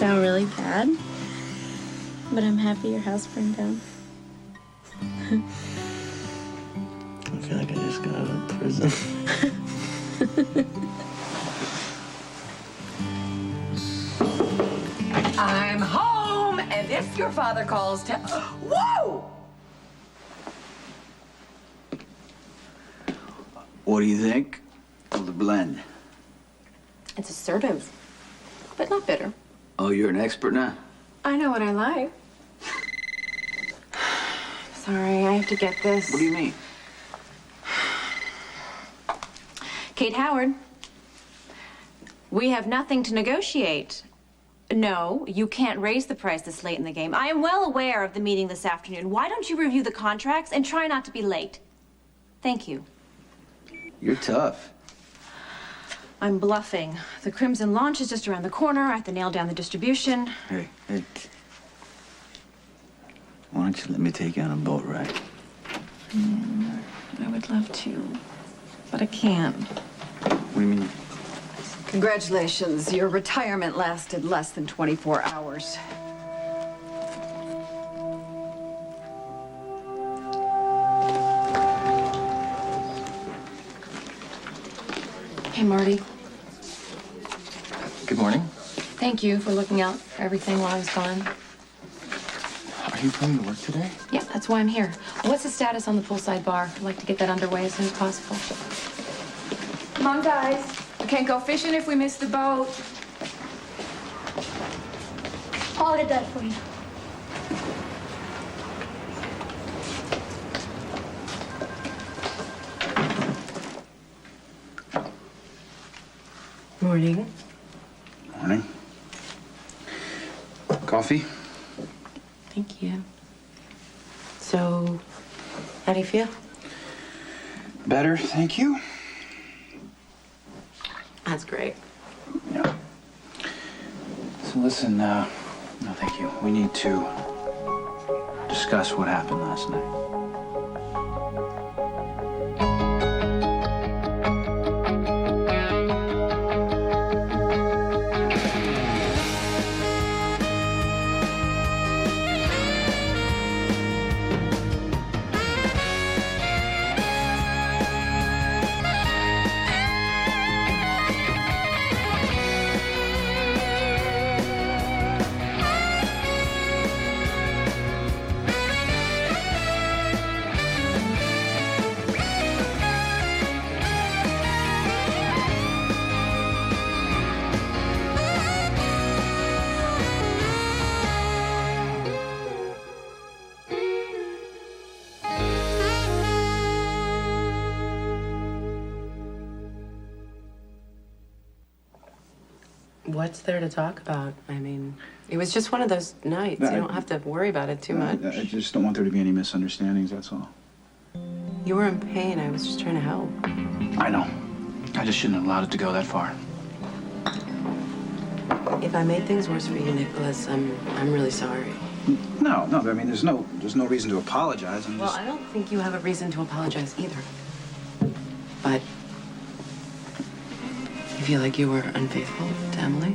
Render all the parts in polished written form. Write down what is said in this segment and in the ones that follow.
sound really bad, but I'm happy your house burned down. I feel like I just got out of prison. I'm home, and if your father calls, Whoa! What do you think of the blend? It's assertive, but not bitter. Oh, you're an expert now? I know what I like. Sorry, I have to get this. What do you mean? Kate Howard, we have nothing to negotiate. No, you can't raise the price this late in the game. I am well aware of the meeting this afternoon. Why don't you review the contracts and try not to be late? Thank you. You're tough. I'm bluffing. The Crimson launch is just around the corner. I have to nail down the distribution. Hey. Why don't you let me take you on a boat ride? I would love to, but I can't. What do you mean? Congratulations. Your retirement lasted less than 24 hours. Hey, Marty. Good morning. Thank you for looking out for everything while I was gone. Are you coming to work today? Yeah, that's why I'm here. What's the status on the poolside bar? I'd like to get that underway as soon as possible. Come on, guys. We can't go fishing if we miss the boat. I'll get that for you. Morning. Morning. Coffee? Thank you. So, how do you feel? Better, thank you. That's great. Yeah. So listen, no, thank you. We need to discuss what happened last night. What's there to talk about? I mean, it was just one of those nights. You don't have to worry about it too much. I just don't want there to be any misunderstandings, that's all. You were in pain. I was just trying to help. I know. I just shouldn't have allowed it to go that far. If I made things worse for you, Nicholas, I'm really sorry. No, I mean, there's no reason to apologize. Well, I don't think you have a reason to apologize either. But you feel like you were unfaithful to Emily?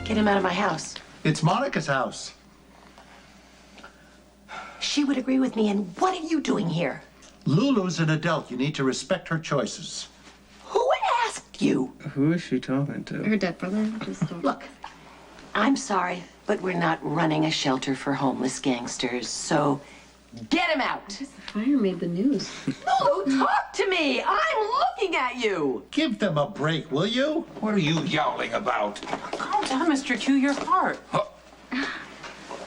Get him out of my house. It's Monica's house. She would agree with me, and what are you doing here? Lulu's an adult. You need to respect her choices. Who asked you? Who is she talking to? Her dead brother. Look, I'm sorry, but we're not running a shelter for homeless gangsters, so get him out. The fire made the news. Lulu, talk to me. I'm looking at you. Give them a break, will you? What are you yowling about? Calm down, Mr. Q. Your heart.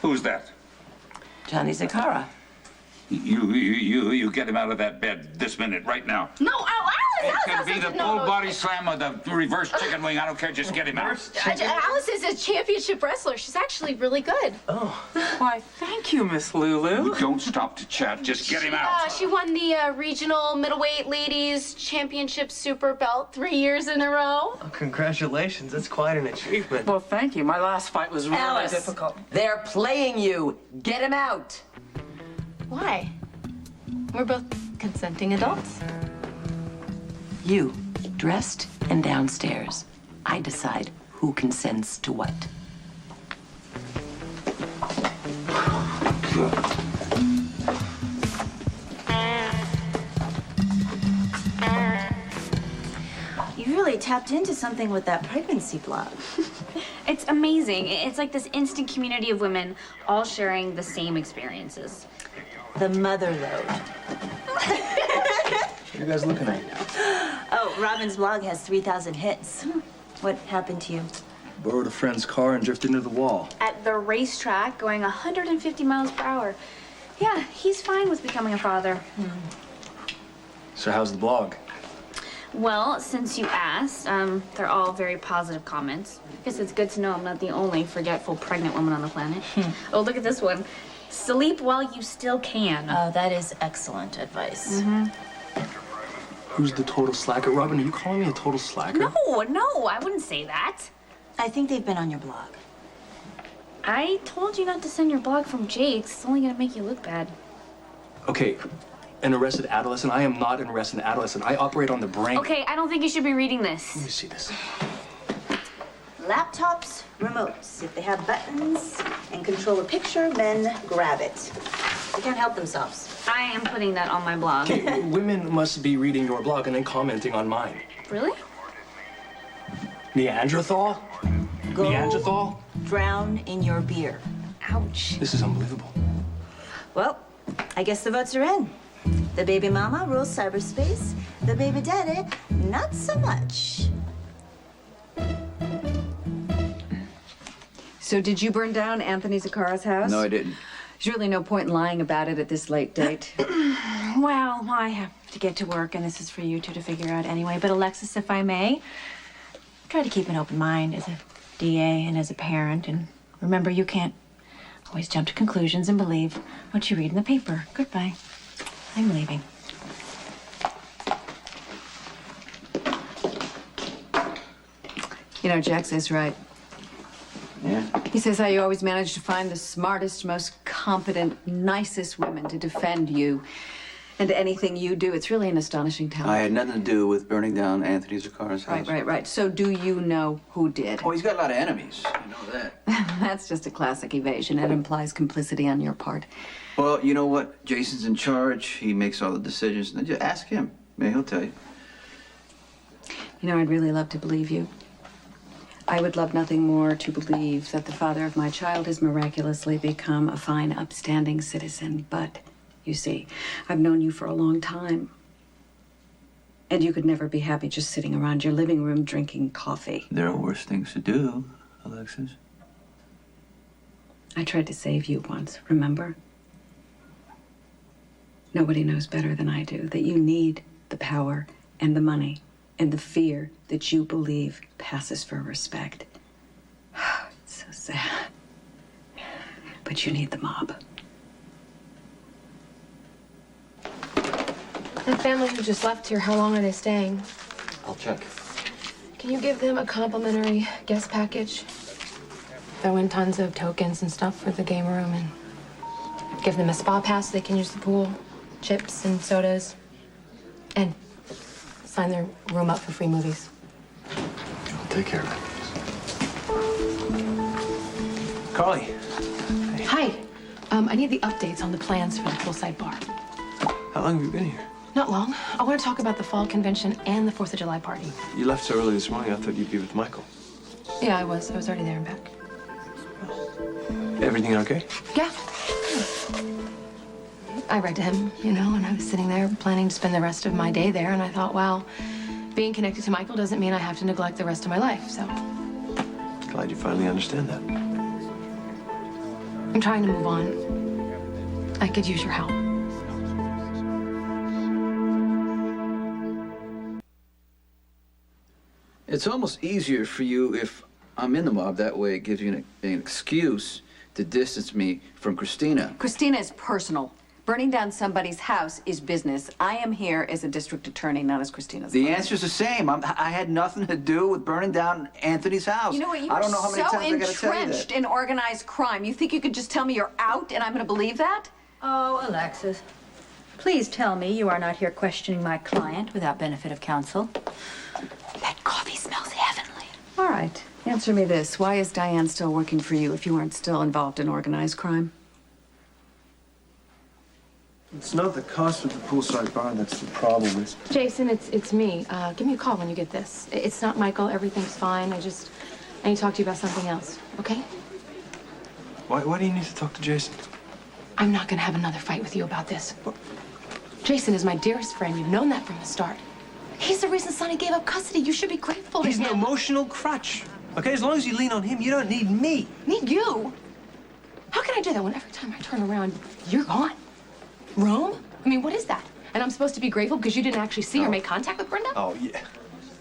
Who's that? Johnny Zakara. You get him out of that bed this minute, right now. No, Alice! It can be the full body slam or the reverse chicken wing. I don't care. Just get him out. Alice is a championship wrestler. She's actually really good. Why, thank you, Miss Lulu. Don't stop to chat. Just get him out. She won the regional middleweight ladies championship super belt 3 years in a row. Oh, congratulations. That's quite an achievement. Well, thank you. My last fight was really Alice, difficult. they're playing you. Get him out. Why? We're both consenting adults. You, dressed And downstairs, I decide who consents to what. You really tapped into something with that pregnancy blog. It's amazing. It's like this instant community of women all sharing the same experiences. The mother load. What are you guys looking at? Oh, Robin's blog has 3,000 hits. What happened to you? Borrowed a friend's car and drifted into the wall. At the racetrack, going 150 miles per hour. Yeah, he's fine with becoming a father. So how's the blog? Well, since you asked, they're all very positive comments. I guess it's good to know I'm not the only forgetful pregnant woman on the planet. Oh, look at this one. Sleep while you still can. Oh, that is excellent advice. Who's the total slacker? Robin, are you calling me a total slacker? No, I wouldn't say that. I think they've been on your blog. I told you not to send your blog from Jake's. It's only gonna make you look bad. Okay, an arrested adolescent? I am not an arrested adolescent. I operate on the brain. Okay, I don't think you should be reading this. Let me see this. Laptops, remotes. If they have buttons and control a picture, men grab it. They can't help themselves. I am putting that on my blog. Okay, women must be reading your blog and then commenting on mine. Really? Neanderthal? Go Neanderthal? drown in your beer. Ouch. This is unbelievable. Well, I guess the votes are in. The baby mama rules cyberspace. The baby daddy, not so much. So did you burn down Anthony Zakara's house? No, I didn't. There's really no point in lying about it at this late date. Well, I have to get to work, and this is for you two to figure out anyway. But Alexis, if I may, try to keep an open mind as a DA and as a parent. And remember, you can't always jump to conclusions and believe what you read in the paper. Goodbye. I'm leaving. You know, Jack says right. Yeah? He says how you always manage to find the smartest, most competent, nicest women to defend you and anything you do. It's really an astonishing talent. I had nothing to do with burning down Anthony Zakara's house. Right. So do you know who did? Oh, he's got a lot of enemies. You know that. That's just a classic evasion. It implies complicity on your part. Well, you know what? Jason's in charge. He makes all the decisions. Then just ask him. Maybe he'll tell you. You know, I'd really love to believe you. I would love nothing more to believe that the father of my child has miraculously become a fine, upstanding citizen. But, you see, I've known you for a long time. And you could never be happy just sitting around your living room drinking coffee. There are worse things to do, Alexis. I tried to save you once, remember? Nobody knows better than I do that you need the power and the money and the fear that you believe passes for respect. It's so sad. But you need the mob. The family who just left here, how long are they staying? I'll check. Can you give them a complimentary guest package? Throw in tons of tokens and stuff for the game room and give them a spa pass so they can use the pool, chips and sodas, and sign their room up for free movies. I'll take care of it. Carly. Hi. I need the updates on the plans for the poolside bar. How long have you been here? Not long. I want to talk about the fall convention and the 4th of July party. You left so early this morning, I thought you'd be with Michael. Yeah, I was. I was already there and back. Everything okay? Yeah. I read to him, and I was sitting there planning to spend the rest of my day there, and I thought, well, being connected to Michael doesn't mean I have to neglect the rest of my life, so. Glad you finally understand that. I'm trying to move on. I could use your help. It's almost easier for you if I'm in the mob. That way it gives you an excuse to distance me from Christina. Christina is personal. Burning down somebody's house is business. I am here as a district attorney, not as Christina's The lawyer. answer's the same. I had nothing to do with burning down Anthony's house. You know what? You I are don't know how many so times I gotta tell you entrenched that. in organized crime. You think you could just tell me you're out and I'm going to believe that? Oh, Alexis, Please tell me you are not here questioning my client without benefit of counsel. That coffee smells heavenly. All right. Answer me this. Why is Diane still working for you if you weren't still involved in organized crime? It's not the cost of the poolside bar that's the problem. It's Jason, it's me. Give me a call when you get this. It's not Michael. Everything's fine. I need to talk to you about something else, okay? Why do you need to talk to Jason? I'm not gonna have another fight with you about this. Jason is my dearest friend. You've known that from the start. He's the reason Sonny gave up custody. You should be grateful to him. He's an emotional crutch. Okay, as long as you lean on him, you don't need me. Need you? How can I do that when every time I turn around, you're gone? Rome? I mean, what is that? And I'm supposed to be grateful because you didn't actually see or make contact with Brenda? Oh, yeah.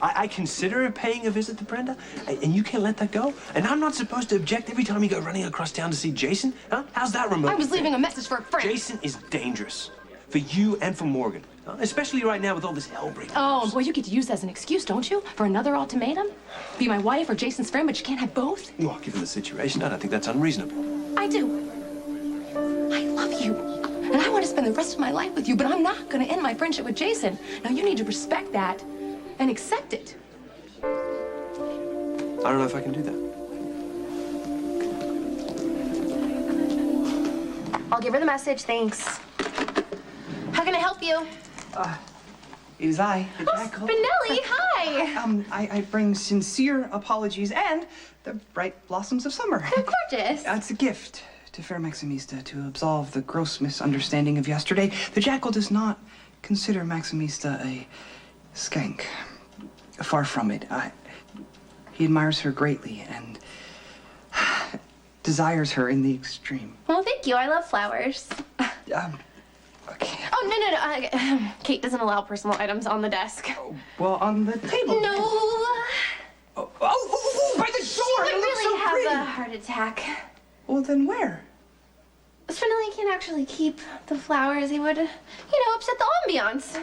I consider paying a visit to Brenda, and you can't let that go? And I'm not supposed to object every time you go running across town to see Jason? Huh? How's that remote? I was leaving a message for a friend. Jason is dangerous. For you and for Morgan. Especially right now with all this hell breaking Oh, loose. boy, you get to use that as an excuse, don't you? For another ultimatum? Be my wife or Jason's friend, but you can't have both? Well, given the situation, I don't think that's unreasonable. I do. I love you. And I want to spend the rest of my life with you, but I'm not going to end my friendship with Jason. Now, you need to respect that and accept it. I don't know if I can do that. I'll give her the message, thanks. How can I help you? It is I, the Jackal. Spinelli, hi! I bring sincere apologies and the bright blossoms of summer. They're gorgeous. It's a gift to Fair Maximista to absolve the gross misunderstanding of yesterday. The Jackal does not consider Maximista a skank. Far from it. He admires her greatly and desires her in the extreme. Well, thank you. I love flowers. Okay. Oh, no. Kate doesn't allow personal items on the desk. Well, on the table. No. Oh, by the door! She would It looks really so have pretty. a heart attack. Well, then where? Spinelli can't actually keep the flowers. He would, upset the ambiance.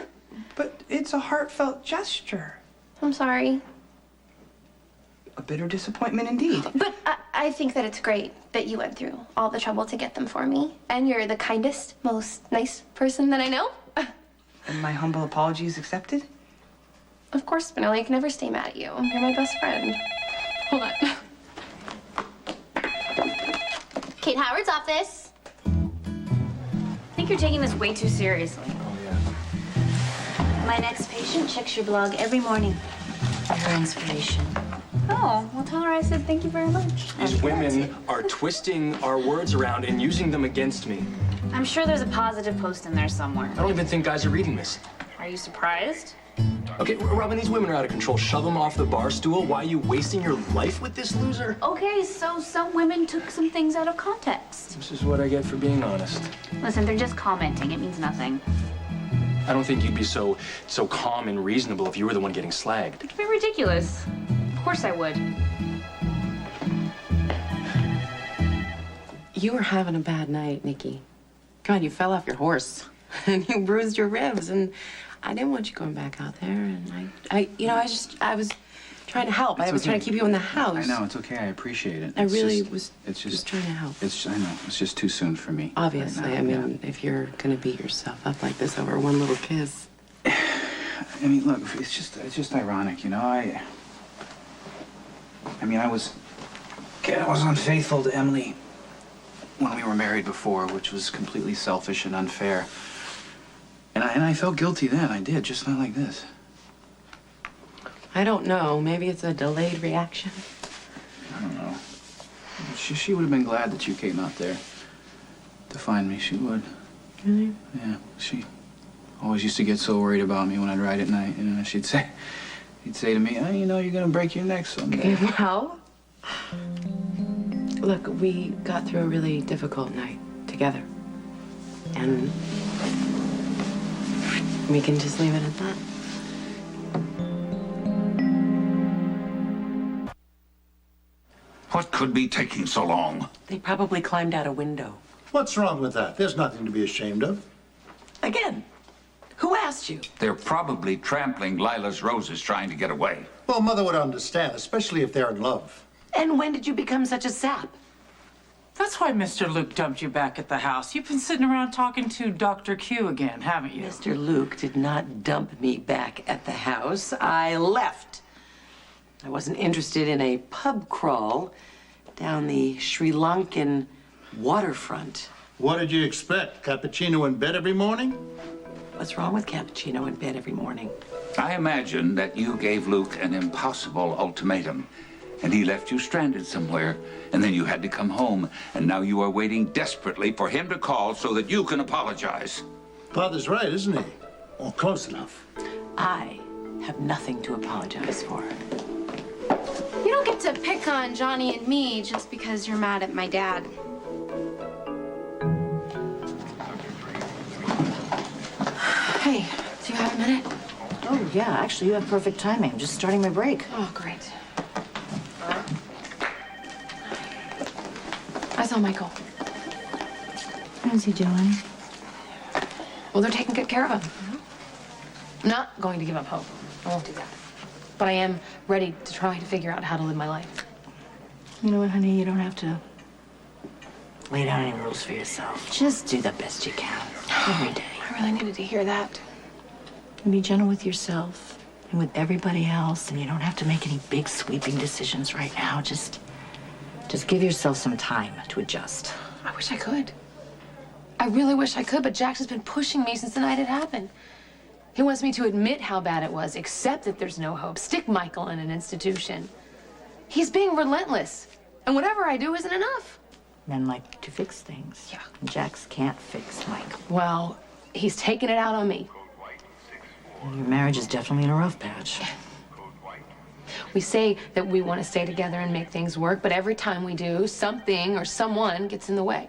But it's a heartfelt gesture. I'm sorry. A bitter disappointment indeed. But I think that it's great that you went through all the trouble to get them for me. And you're the kindest, most nice person that I know. And my humble apologies accepted? Of course, Spinelli. I can never stay mad at you. You're my best friend. Hold on. Kate Howard's office. I think you're taking this way too seriously. Oh, yeah. My next patient checks your blog every morning for her inspiration. Oh, well, tell her I said thank you very much. These women are twisting our words around and using them against me. I'm sure there's a positive post in there somewhere. I don't even think guys are reading this. Are you surprised? Okay, Robin, these women are out of control. Shove them off the bar stool. Why are you wasting your life with this loser? Okay, so some women took some things out of context. This is what I get for being honest. Listen, they're just commenting. It means nothing. I don't think you'd be so calm and reasonable if you were the one getting slagged. It'd be ridiculous. Of course I would. You were having a bad night, Nikki. Come on, you fell off your horse and you bruised your ribs, and I didn't want you going back out there. And I was trying to help. I was trying to keep you in the house. I know, it's okay. I appreciate it. I really was just trying to help. I know, it's just too soon for me. Obviously, right now. I mean, if you're gonna beat yourself up like this over one little kiss. I mean, look, it's just ironic, you know. I was unfaithful to Emily when we were married before, which was completely selfish and unfair. And I felt guilty then. I did, just not like this. I don't know. Maybe it's a delayed reaction. I don't know. She would have been glad that you came out there to find me. She would. Really? Yeah. She always used to get so worried about me when I'd ride at night. You know, she'd say to me, "Oh, you know, you're gonna break your neck someday." Well, look, we got through a really difficult night together, and we can just leave it at that. What could be taking so long? They probably climbed out a window. What's wrong with that? There's nothing to be ashamed of. Again, who asked you? They're probably trampling Lila's roses trying to get away. Well, Mother would understand, especially if they're in love. And when did you become such a sap? That's why Mr. Luke dumped you back at the house. You've been sitting around talking to Dr. Q again, haven't you? Mr. Luke did not dump me back at the house. I left. I wasn't interested in a pub crawl down the Sri Lankan waterfront. What did you expect? Cappuccino in bed every morning? What's wrong with cappuccino in bed every morning? I imagine that you gave Luke an impossible ultimatum, and he left you stranded somewhere, and then you had to come home, and now you are waiting desperately for him to call so that you can apologize. Father's right, isn't he? Or close enough. I have nothing to apologize for. You don't get to pick on Johnny and me just because you're mad at my dad. Hey, do you have a minute? Oh, yeah. Actually, you have perfect timing. I'm just starting my break. Oh, great. I saw Michael. How's he doing? Well, they're taking good care of him. I'm not going to give up hope. I won't do that. But I am ready to try to figure out how to live my life. You know what, honey? You don't have to lay down any rules for yourself. Just do the best you can every day. I really needed to hear that. And be gentle with yourself and with everybody else, and you don't have to make any big sweeping decisions right now. Just give yourself some time to adjust. I wish I could. I really wish I could, but Jax has been pushing me since the night it happened. He wants me to admit how bad it was, accept that there's no hope, stick Michael in an institution. He's being relentless, and whatever I do isn't enough. Men like to fix things. Yeah. And Jax can't fix Michael. Well, he's taking it out on me. Your marriage is definitely in a rough patch. We say that we want to stay together and make things work, but every time we do, something or someone gets in the way.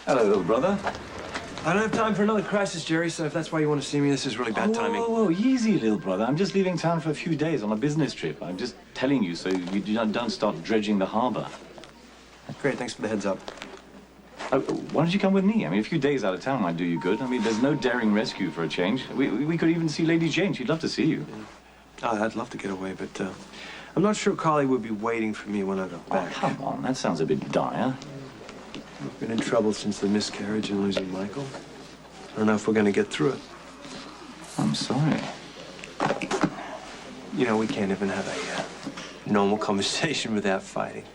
Hello, little brother. I don't have time for another crisis, Jerry, so if that's why you want to see me, this is really bad timing. Whoa, easy, little brother. I'm just leaving town for a few days on a business trip. I'm just telling you so you don't start dredging the harbor. Great, thanks for the heads up. Why don't you come with me? I mean, a few days out of town might do you good. I mean, there's no daring rescue for a change. We could even see Lady Jane. She'd love to see you. Oh, I'd love to get away, but I'm not sure Carly would be waiting for me when I got back. Oh, come on. That sounds a bit dire. We've been in trouble since the miscarriage and losing Michael. I don't know if we're going to get through it. I'm sorry. You know, we can't even have a normal conversation without fighting.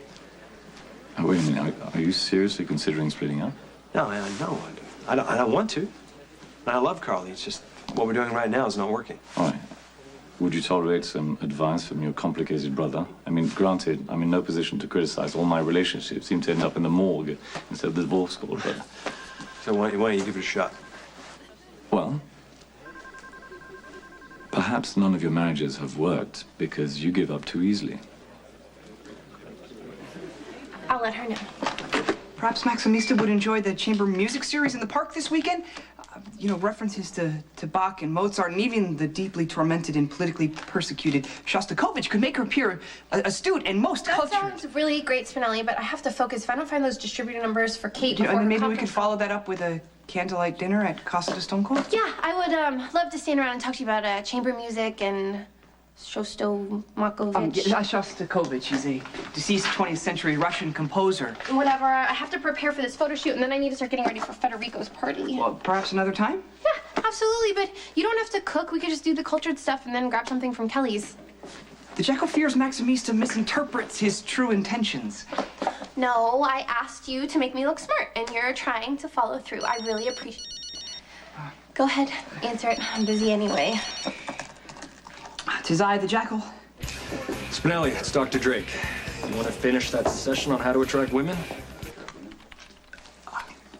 Oh, wait a minute. Are you seriously considering splitting up? No, no, I don't want to. I love Carly. It's just what we're doing right now is not working. All right. Would you tolerate some advice from your complicated brother? I mean, granted, I'm in no position to criticize. All my relationships seem to end up in the morgue instead of the divorce court, but... So why don't you give it a shot? Well, perhaps none of your marriages have worked because you give up too easily. I'll let her know. Perhaps Maximista would enjoy the chamber music series in the park this weekend. You know, references to Bach and Mozart, and even the deeply tormented and politically persecuted Shostakovich could make her appear astute and most cultured. That sounds really great, Spinelli, but I have to focus. If I don't find those distributor numbers for Kate And before then her maybe we conference- could follow that up with a candlelight dinner at Casa de Stone Cold? Yeah, I would love to stand around and talk to you about chamber music and Shostakovich. Shostakovich. He's a deceased 20th century Russian composer. Whatever. I have to prepare for this photo shoot, and then I need to start getting ready for Federico's party. Well, perhaps another time? Yeah, absolutely. But you don't have to cook. We could just do the cultured stuff and then grab something from Kelly's. The Jackal fears Maximista misinterprets his true intentions. No, I asked you to make me look smart, and you're trying to follow through. I really appreciate. Go ahead, answer it. I'm busy anyway. 'Tis I, the Jackal. Spinelli, it's Dr. Drake. You want to finish that session on how to attract women?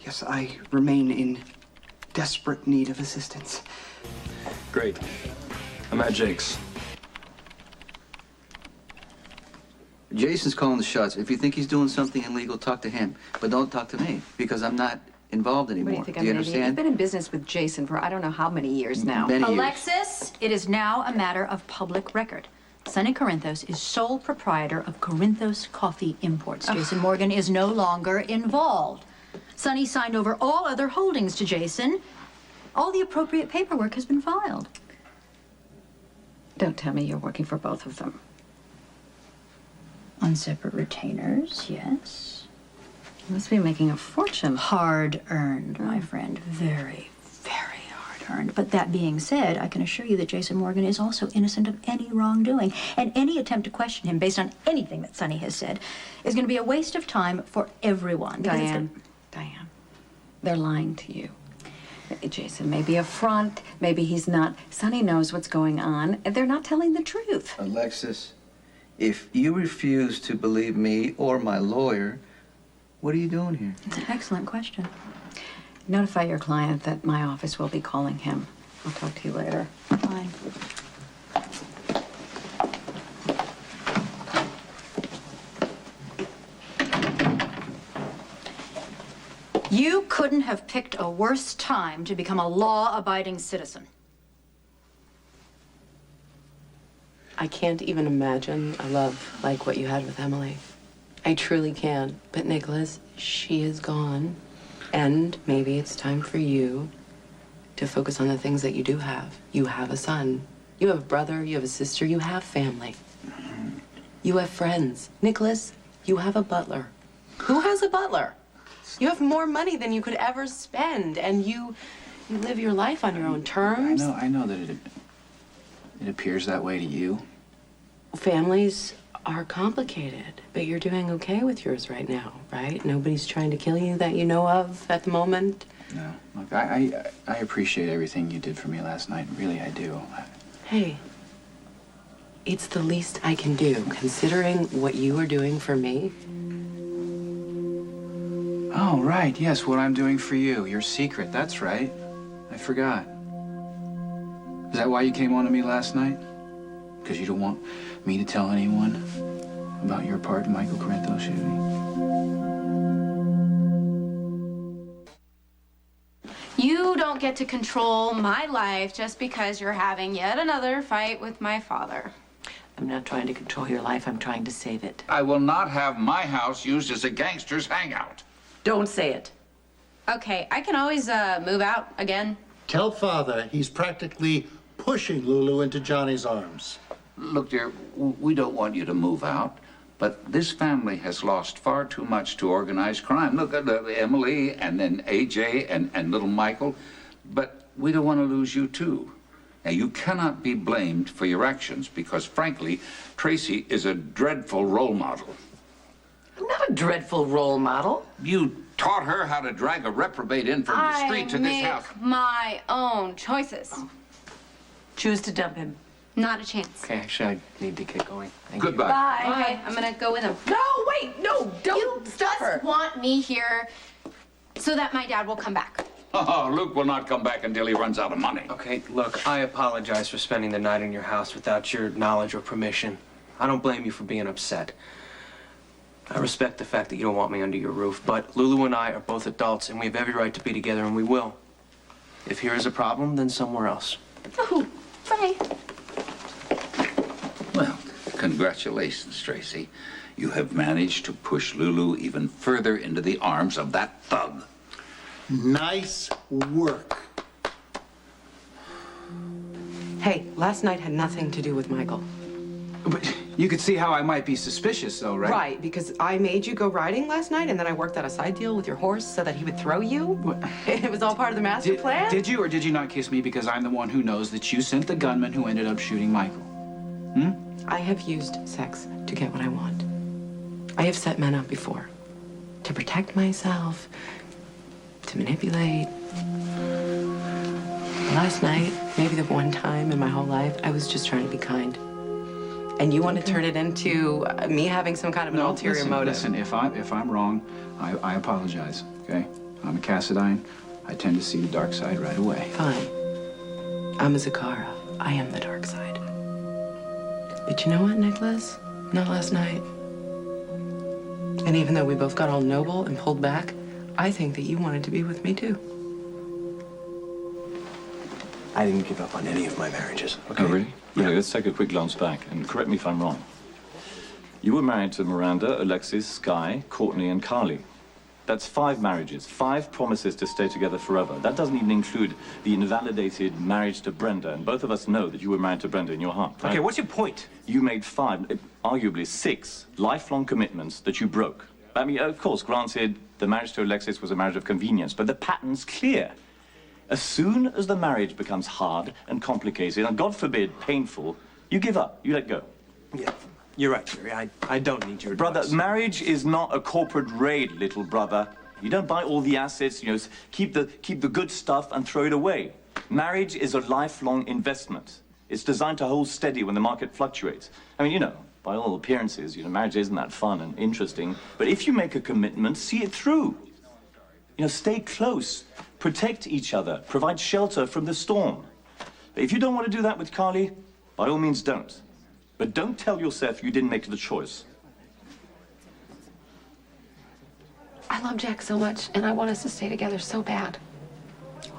Yes, I remain in desperate need of assistance. Great. I'm at Jake's. Jason's calling the shots. If you think he's doing something illegal, talk to him. But don't talk to me, because I'm not involved anymore. What do you think, I'm an idiot? You've been in business with Jason for I don't know how many years now. Many years. Alexis, it is now a matter of public record. Sonny Corinthos is sole proprietor of Corinthos Coffee Imports. Jason Morgan is no longer involved. Sonny signed over all other holdings to Jason. All the appropriate paperwork has been filed. Don't tell me you're working for both of them. On separate retainers, yes. You must be making a fortune. Hard-earned, my friend. Very, very hard-earned. But that being said, I can assure you that Jason Morgan is also innocent of any wrongdoing. And any attempt to question him based on anything that Sonny has said is going to be a waste of time for everyone. Diane, they're lying to you. Jason may be a front, maybe he's not. Sonny knows what's going on. They're not telling the truth. Alexis, if you refuse to believe me or my lawyer, what are you doing here? It's an excellent question. Notify your client that my office will be calling him. I'll talk to you later. Fine. You couldn't have picked a worse time to become a law-abiding citizen. I can't even imagine a love like what you had with Emily. I truly can't. But Nicholas, she is gone. And maybe it's time for you to focus on the things that you do have. You have a son. You have a brother. You have a sister. You have family. You have friends. Nicholas, you have a butler. Who has a butler? You have more money than you could ever spend, and you live your life on your own terms. I know that it appears that way to you. Families are complicated, but you're doing okay with yours right now, right? Nobody's trying to kill you that you know of at the moment? No. Look, I appreciate everything you did for me last night. Really, I do. Hey, it's the least I can do, considering what you are doing for me. Oh, right. Yes, what I'm doing for you. Your secret. That's right. I forgot. Is that why you came on to me last night? Because you don't want me to tell anyone about your part in Michael Corinthos shooting? You don't get to control my life just because you're having yet another fight with my father. I'm not trying to control your life. I'm trying to save it. I will not have my house used as a gangster's hangout. Don't say it. Okay, I can always move out again. Tell Father he's practically pushing Lulu into Johnny's arms. Look, dear, we don't want you to move out, but this family has lost far too much to organized crime. Look at Emily and then AJ and little Michael, but we don't want to lose you too. Now, you cannot be blamed for your actions because, frankly, Tracy is a dreadful role model. I'm not a dreadful role model. You taught her how to drag a reprobate in from the street to this house. I make my own choices. Choose to dump him. Not a chance. Okay, actually, I need to get going. Thank Goodbye. Bye. Okay, I'm gonna go with him. No, wait, no, don't stop her. You just want me here so that my dad will come back. Oh, Luke will not come back until he runs out of money. Okay, look, I apologize for spending the night in your house without your knowledge or permission. I don't blame you for being upset. I respect the fact that you don't want me under your roof, but Lulu and I are both adults, and we have every right to be together, and we will. If here is a problem, then somewhere else. Oh, bye. Well, congratulations, Tracy. You have managed to push Lulu even further into the arms of that thug. Nice work. Hey, last night had nothing to do with Michael. But you could see how I might be suspicious, though, right? Right, because I made you go riding last night, and then I worked out a side deal with your horse so that he would throw you. What? It was all part of the master plan. Did you or did you not kiss me because I'm the one who knows that you sent the gunman who ended up shooting Michael? I have used sex to get what I want. I have set men up before. To protect myself, to manipulate. Last night, maybe the one time in my whole life, I was just trying to be kind. And you want to turn it into me having some kind of an ulterior motive. Listen, if I'm wrong, I apologize, okay? I'm a Cassadine. I tend to see the dark side right away. Fine. I'm a Zakara. I am the dark side. But you know what, Nicholas? Not last night. And even though we both got all noble and pulled back, I think that you wanted to be with me too. I didn't give up on any of my marriages, okay? Oh, really? Yeah. Okay, let's take a quick glance back, and correct me if I'm wrong. You were married to Miranda, Alexis, Skye, Courtney, and Carly. That's 5 marriages, 5 promises to stay together forever. That doesn't even include the invalidated marriage to Brenda, and both of us know that you were married to Brenda in your heart, right? Okay, what's your point? You made 5, arguably 6, lifelong commitments that you broke. I mean, of course, granted, the marriage to Alexis was a marriage of convenience, but the pattern's clear. As soon as the marriage becomes hard and complicated, and God forbid, painful, you give up, you let go. Yeah, you're right, Jerry. I don't need your Brother, advice. marriage is not a corporate raid, little brother. You don't buy all the assets, you know, keep the good stuff and throw it away. Marriage is a lifelong investment. It's designed to hold steady when the market fluctuates. I mean, you know, by all appearances, you know, marriage isn't that fun and interesting. But if you make a commitment, see it through. You know, stay close, protect each other, provide shelter from the storm. But if you don't want to do that with Carly, by all means don't. But don't tell yourself you didn't make the choice. I love Jack so much, and I want us to stay together so bad.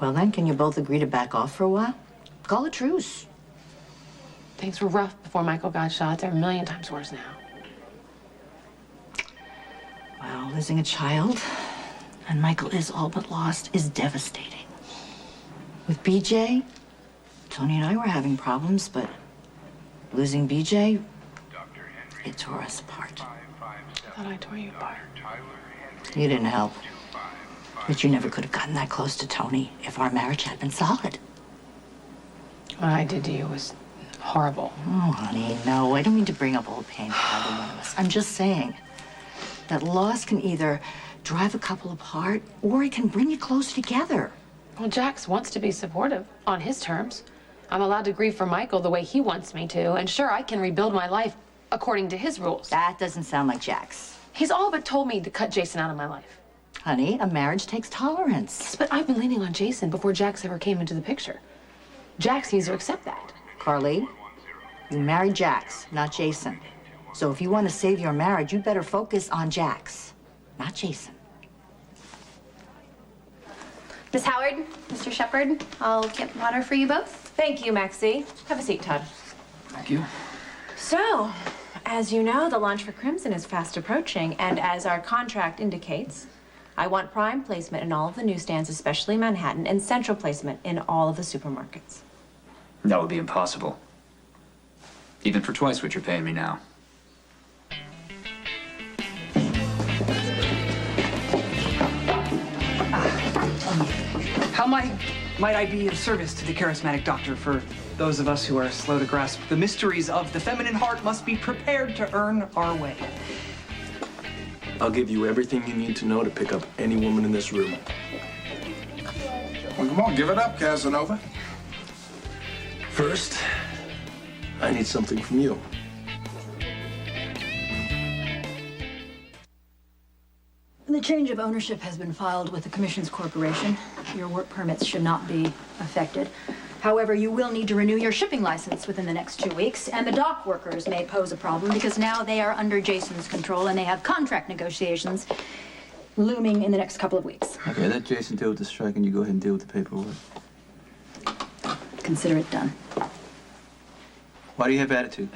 Well, then, can you both agree to back off for a while? Call a truce. Things were rough before Michael got shot. They're a million times worse now. Well, losing a child, and Michael is all but lost, is devastating. With BJ, Tony and I were having problems, but losing BJ, it tore us apart. I thought I tore you apart. You didn't help. But you never could have gotten that close to Tony if our marriage had been solid. What I did to you was horrible. Oh, honey, no. I don't mean to bring up old pain for either one of us. I'm just saying that loss can either drive a couple apart or it can bring you closer together. Well, Jax wants to be supportive on his terms. I'm allowed to grieve for Michael the way he wants me to, and sure, I can rebuild my life according to his rules. That doesn't sound like Jax. He's all but told me to cut Jason out of my life. Honey, a marriage takes tolerance. Yes, but I've been leaning on Jason before Jax ever came into the picture. Jax needs to accept that. Carly, you married Jax, not Jason. So if you want to save your marriage, you better focus on Jax, not Jason. Miss Howard, Mr. Shepard, I'll get water for you both. Thank you, Maxie. Have a seat, Todd. Thank you. So, as you know, the launch for Crimson is fast approaching, and as our contract indicates, I want prime placement in all of the newsstands, especially Manhattan, and central placement in all of the supermarkets. That would be impossible. Even for twice what you're paying me now. How might I be of service to the charismatic doctor? For those of us who are slow to grasp the mysteries of the feminine heart must be prepared to earn our way. I'll give you everything you need to know to pick up any woman in this room. Well, come on, give it up, Casanova. First, I need something from you. The change of ownership has been filed with the Commissions Corporation. Your work permits should not be affected. However, you will need to renew your shipping license within the next 2 weeks, and the dock workers may pose a problem because now they are under Jason's control and they have contract negotiations looming in the next couple of weeks. Okay, let Jason deal with the strike and you go ahead and deal with the paperwork. Consider it done. Why do you have attitude?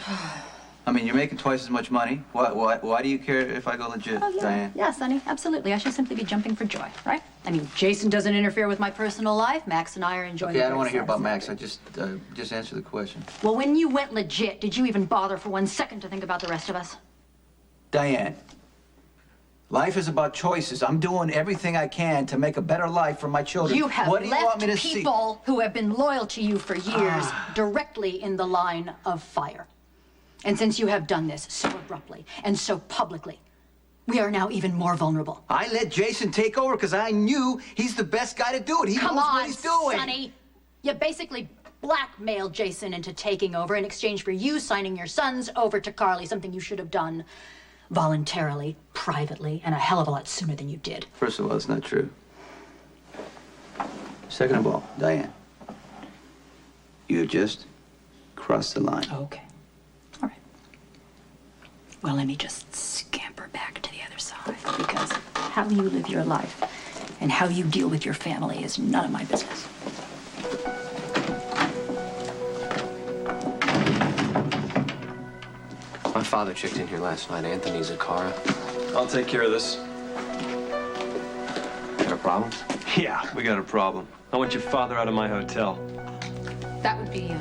I mean, you're making twice as much money. Why do you care if I go legit, Diane? Yeah, Sonny, absolutely. I should simply be jumping for joy, right? I mean, Jason doesn't interfere with my personal life. Max and I are enjoying Okay, it. I don't want to hear about Max. I just answer the question. Well, when you went legit, did you even bother for 1 second to think about the rest of us? Diane, life is about choices. I'm doing everything I can to make a better life for my children. You have what do you want left me to see? people who have been loyal to you for years directly in the line of fire. And since you have done this so abruptly and so publicly, we are now even more vulnerable. I let Jason take over because I knew he's the best guy to do it. He knows what he's doing. Sonny. You basically blackmailed Jason into taking over in exchange for you signing your sons over to Carly, something you should have done voluntarily, privately, and a hell of a lot sooner than you did. First of all, it's not true. Second of all, Diane, you just crossed the line. Okay. All right. Well, let me just scamper back to the other side, because how you live your life and how you deal with your family is none of my business. My father checked in here last night. Anthony Zakara. I'll take care of this. Got a problem? Yeah, we got a problem. I want your father out of my hotel. That would be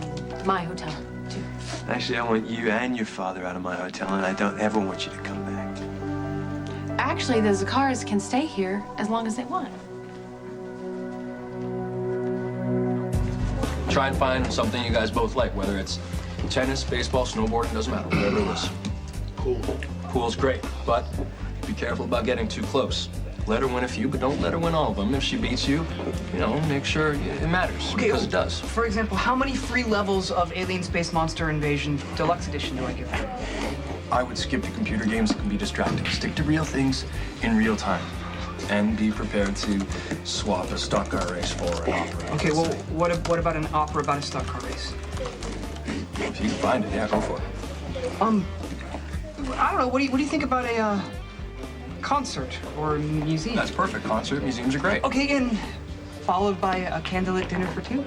my hotel, too. Actually, I want you and your father out of my hotel, and I don't ever want you to come back. actually, the Zakars can stay here as long as they want. Try and find something you guys both like, whether it's tennis, baseball, snowboarding, doesn't matter, whatever it is. Pool. Pool's great, but be careful about getting too close. Let her win a few, but don't let her win all of them. If she beats you, make sure it matters, because it does. For example, how many free levels of Alien Space Monster Invasion Deluxe Edition do I give her? I would skip the computer games that can be distracting. Stick to real things in real time. And be prepared to swap a stock car race for an opera. Okay, well, what about an opera about a stock car race? If you can find it, yeah, go for it. I don't know. What do you think about a concert or museum? That's perfect. Concert, museums are great. Okay, and followed by a candlelit dinner for two?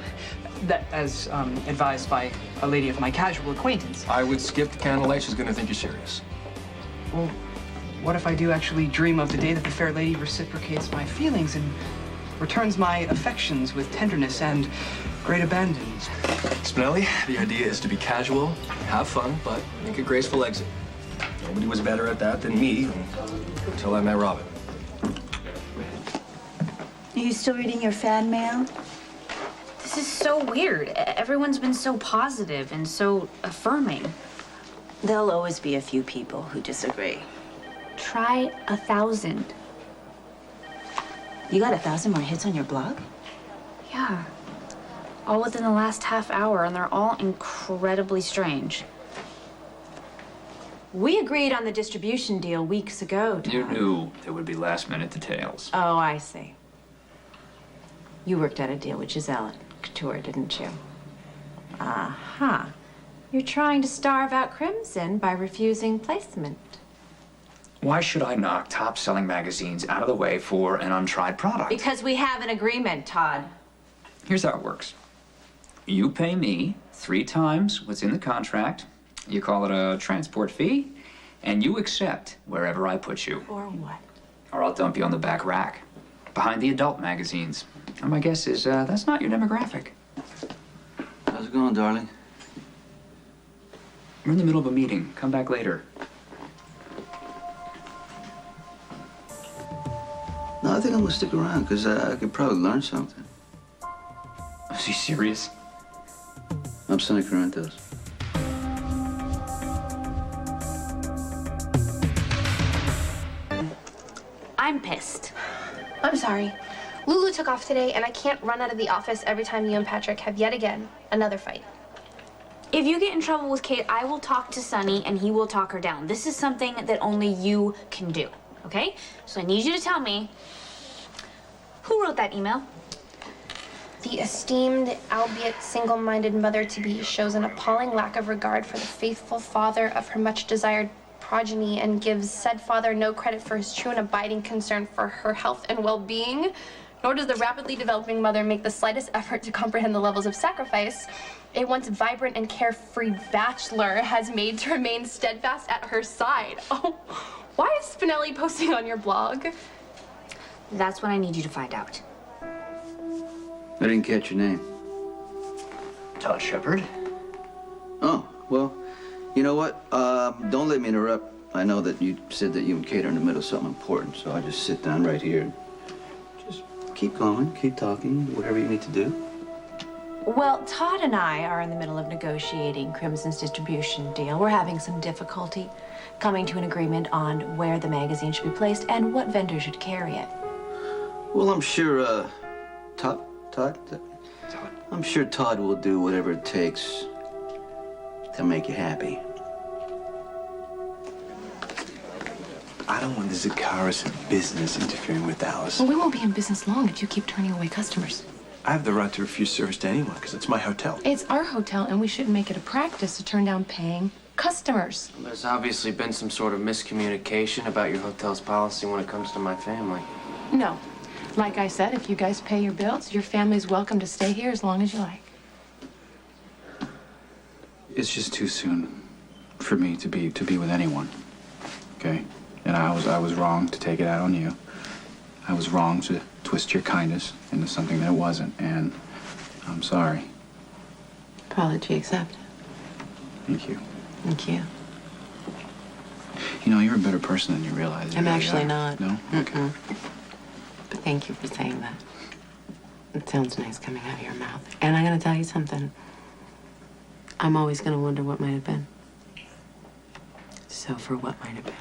That, as advised by a lady of my casual acquaintance. I would skip the candlelight. She's gonna think you're serious. Well, what if I do actually dream of the day that the fair lady reciprocates my feelings and returns my affections with tenderness and great abandon? Spinelli, the idea is to be casual, have fun, but make a graceful exit. Nobody was better at that than me until I met Robin. Are you still reading your fan mail? This is so weird. Everyone's been so positive and so affirming. There'll always be a few people who disagree. Try 1,000. You got 1,000 more hits on your blog? Yeah. All within the last half hour, and they're all incredibly strange. We agreed on the distribution deal weeks ago, Todd. You knew there would be last-minute details. Oh, I see. You worked out a deal with Giselle Couture, didn't you? Uh-huh. You're trying to starve out Crimson by refusing placement. Why should I knock top-selling magazines out of the way for an untried product? Because we have an agreement, Todd. Here's how it works. You pay me 3 times what's in the contract. You call it a transport fee, and you accept wherever I put you. Or what? Or I'll dump you on the back rack, behind the adult magazines. And my guess is that's not your demographic. How's it going, darling? We're in the middle of a meeting. Come back later. No, I think I'm gonna stick around, because I could probably learn something. Is he serious? I'm Sonny Corinthos. I'm pissed. I'm sorry. Lulu took off today, and I can't run out of the office every time you and Patrick have yet again another fight. If you get in trouble with Kate, I will talk to Sonny and he will talk her down. This is something that only you can do, okay? So I need you to tell me, who wrote that email? The esteemed, albeit single-minded mother-to-be shows an appalling lack of regard for the faithful father of her much-desired progeny and gives said father no credit for his true and abiding concern for her health and well-being, nor does the rapidly developing mother make the slightest effort to comprehend the levels of sacrifice a once vibrant and carefree bachelor has made to remain steadfast at her side. Oh, why is Spinelli posting on your blog? That's what I need you to find out. I didn't catch your name. Todd Shepard. Oh, well, you know what? Don't let me interrupt. I know that you said that you and Kate are in the middle of something important, so I'll just sit down right here and just keep going, keep talking, whatever you need to do. Well, Todd and I are in the middle of negotiating Crimson's distribution deal. We're having some difficulty coming to an agreement on where the magazine should be placed and what vendor should carry it. Well, I'm sure, Todd? I'm sure Todd will do whatever it takes to make you happy. I don't want the Zakaris business interfering with Alice. Well, we won't be in business long if you keep turning away customers. I have the right to refuse service to anyone because it's my hotel. It's our hotel, and we shouldn't make it a practice to turn down paying customers. There's obviously been some sort of miscommunication about your hotel's policy when it comes to my family. No. Like I said, if you guys pay your bills, your family's welcome to stay here as long as you like. It's just too soon for me to be with anyone. Okay? And I was wrong to take it out on you. I was wrong to twist your kindness into something that it wasn't, and I'm sorry. Apology accepted. Thank you. Thank you. You know, you're a better person than you realize. I'm really actually are. not. No? Mm-mm. But thank you for saying that. It sounds nice coming out of your mouth. And I'm gonna tell you something. I'm always gonna wonder what might have been. So for what might have been.